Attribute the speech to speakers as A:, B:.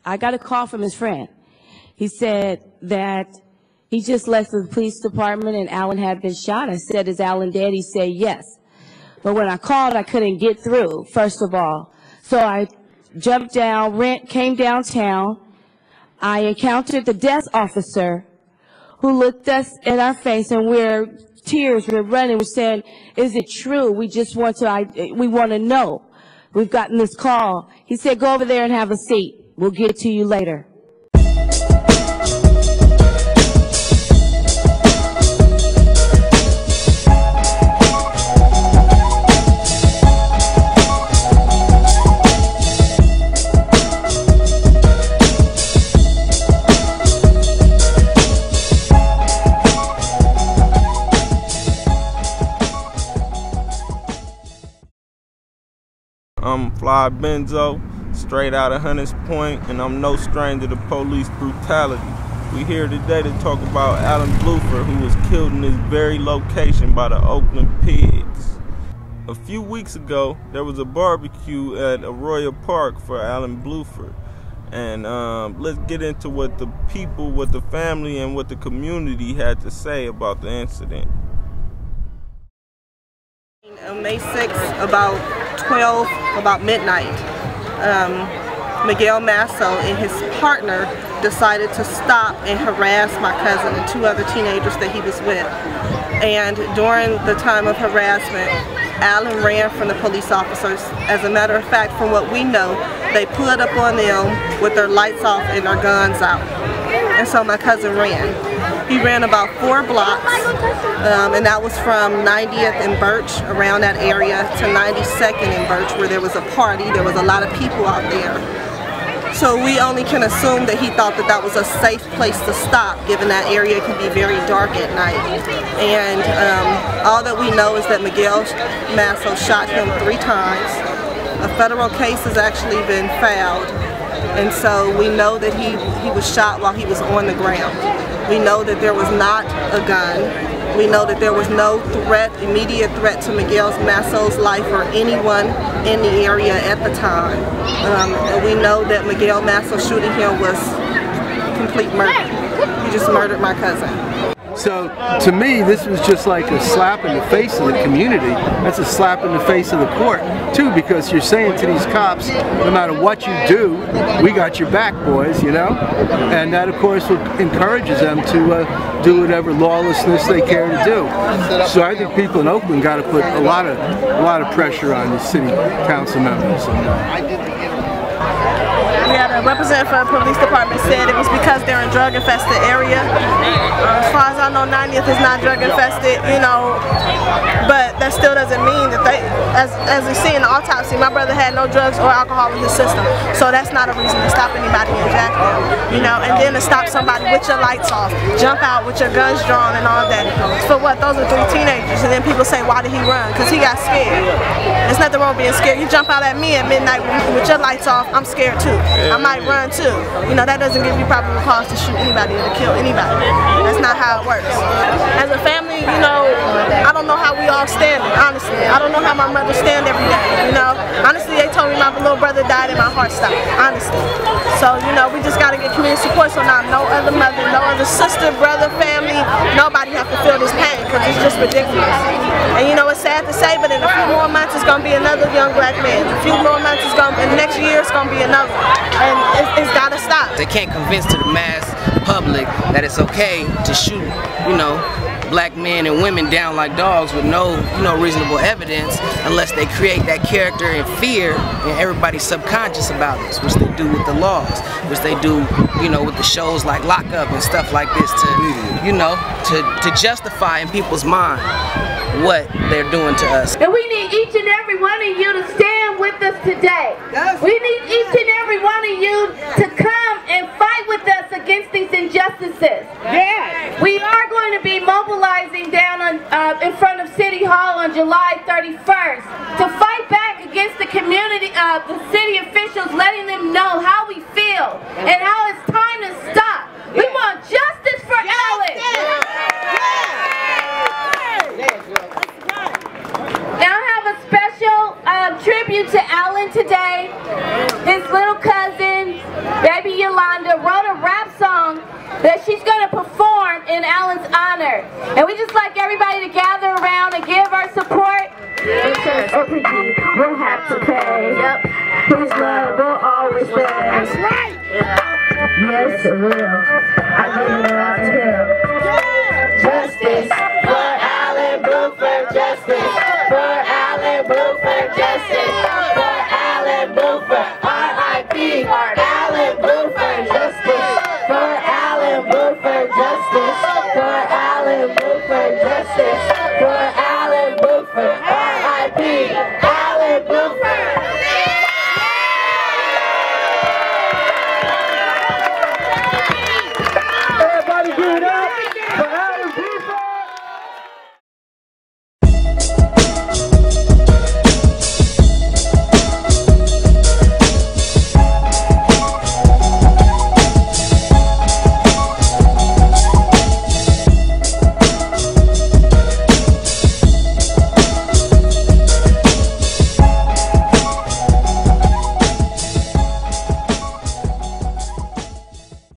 A: I got a call from his friend. He said that he just left the police department and Alan had been shot. I said, is Alan dead? He said, yes. But when I called, I couldn't get through, first of all. So I jumped down, came downtown. I encountered the desk officer who looked us in our face, and tears were running. We're saying, is it true? We just want to know. We've gotten this call. He said, go over there and have a seat. We'll get to you later.
B: I'm Fly Benzo, straight out of Hunters Point, and I'm no stranger to police brutality. We're here today to talk about Alan Blueford, who was killed in this very location by the Oakland Pigs. A few weeks ago, there was a barbecue at Arroyo Park for Alan Blueford. And let's get into what the people, what the family, and what the community had to say about the incident.
C: On May 6th, about midnight, Miguel Masso and his partner decided to stop and harass my cousin and two other teenagers that he was with. And during the time of harassment, Alan ran from the police officers. As a matter of fact, from what we know, they pulled up on them with their lights off and their guns out. And so my cousin ran. He ran about 4 blocks, and that was from 90th and Birch, around that area, to 92nd and Birch, where there was a party. There was a lot of people out there. So we only can assume that he thought that that was a safe place to stop, given that area can be very dark at night. And all that we know is that Miguel Masso shot him 3 times. A federal case has actually been filed. And so we know that he was shot while he was on the ground. We know that there was not a gun. We know that there was no immediate threat to Miguel Masso's life or anyone in the area at the time. And we know that Miguel Masso shooting him was complete murder. He just murdered my cousin.
D: So, to me, this was just like a slap in the face of the community. That's a slap in the face of the court, too, because you're saying to these cops, no matter what you do, we got your back, boys, you know? And that, of course, encourages them to do whatever lawlessness they care to do. So I think people in Oakland got to put a lot of pressure on the city council members.
C: We had a representative from the police department said it was because they're in drug-infested area. As far as I know, 90th is not drug-infested, you know, but that still doesn't mean that they, as we see in the autopsy, my brother had no drugs or alcohol in his system, so that's not a reason to stop anybody in Jackson, you know, and then to stop somebody with your lights off, jump out with your guns drawn and all that. For what? Those are 3 teenagers, and then people say, why did he run? Because he got scared. There's nothing wrong with being scared. You jump out at me at midnight with your lights off, I'm scared too. I might run too. You know, that doesn't give you probable cause to shoot anybody or to kill anybody. That's not how it works. As a family, you know, I don't know how we all stand it, honestly. I don't know how my mother stand every day, you know. Honestly, they told me my little brother died and my heart stopped, honestly. So, you know, we just got to get community support so now no other mother, no other sister, brother, family, nobody have to feel this pain because it's just ridiculous. And you know, it's sad to say, but in a few more months it's going to be another young black man. In a few more months it's going to, in the next year it's going to be another. And it's got to stop.
E: They can't convince to the mass public that it's okay to shoot, you know, black men and women down like dogs with no, you know, reasonable evidence unless they create that character and fear in everybody's subconscious about this, which they do with the laws, which they do, you know, with the shows like Lock Up and stuff like this to, you know, to justify in people's mind what they're doing to us.
F: And we need each and every one of you to stand with us today. Yes. We need each and every one of you to come and fight with us against these injustices. Yes. We are going to be mobilizing down on, in front of City Hall on July 31st to fight back against the community, the city officials, letting them know how we feel and how it's time to stop. We want justice for Alan. Now I have a special tribute to Alan today. His little cousin baby Yolanda, wrote a rap song that she's going to perform in Alan's honor. And we just like everybody to gather around and give our support. Because OPD will have to pay. Yep. His love will always stay. That's right. Yes, it will. I give it all to him. Justice for Alan Blueford. Justice for Alan Blueford. Justice.